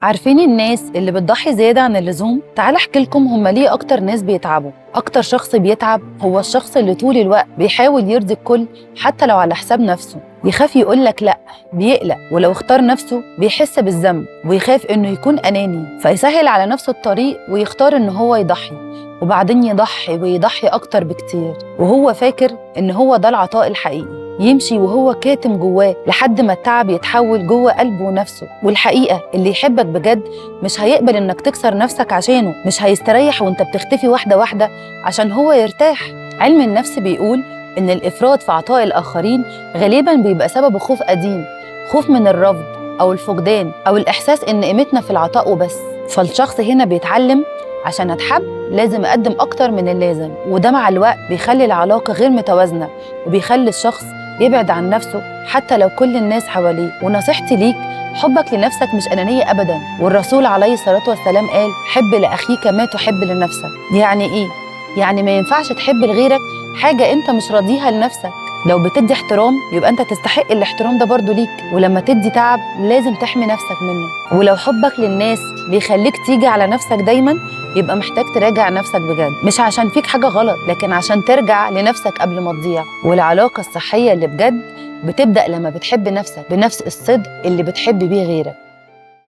عارفين الناس اللي بتضحي زيادة عن اللزوم؟ تعال احكي لكم هما ليه أكتر ناس بيتعبوا. أكتر شخص بيتعب هو الشخص اللي طول الوقت بيحاول يرضي الكل حتى لو على حساب نفسه. يخاف يقولك لأ، بيقلق، ولو اختار نفسه بيحس بالذنب ويخاف إنه يكون أناني فيسهل على نفسه الطريق ويختار إن هو يضحي، وبعدين يضحي ويضحي أكتر بكتير وهو فاكر إن هو ده العطاء الحقيقي. يمشي وهو كاتم جواه لحد ما التعب يتحول جوه قلبه ونفسه. والحقيقة اللي يحبك بجد مش هيقبل انك تكسر نفسك عشانه، مش هيستريح وانت بتختفي واحدة واحدة عشان هو يرتاح. علم النفس بيقول ان الافراط في عطاء الاخرين غالبا بيبقى سببه خوف قديم، خوف من الرفض او الفقدان او الاحساس ان قيمتنا في العطاء وبس. فالشخص هنا بيتعلم عشان اتحب لازم اقدم اكتر من اللازم، وده مع الوقت بيخلي العلاقة غير متوازنة وبيخلي الشخص يبعد عن نفسه حتى لو كل الناس حواليه. ونصيحتي ليك، حبك لنفسك مش أنانية أبداً، والرسول عليه الصلاة والسلام قال حب لأخيك ما تحب لنفسك. يعني إيه؟ يعني ما ينفعش تحب لغيرك حاجة أنت مش راضيها لنفسك. لو بتدي احترام يبقى أنت تستحق الاحترام ده برضو ليك، ولما تدي تعب لازم تحمي نفسك منه. ولو حبك للناس بيخليك تيجي على نفسك دايماً يبقى محتاج تراجع نفسك بجد، مش عشان فيك حاجة غلط لكن عشان ترجع لنفسك قبل ما تضيع. والعلاقة الصحية اللي بجد بتبدأ لما بتحب نفسك بنفس الصدق اللي بتحب بيه غيرك.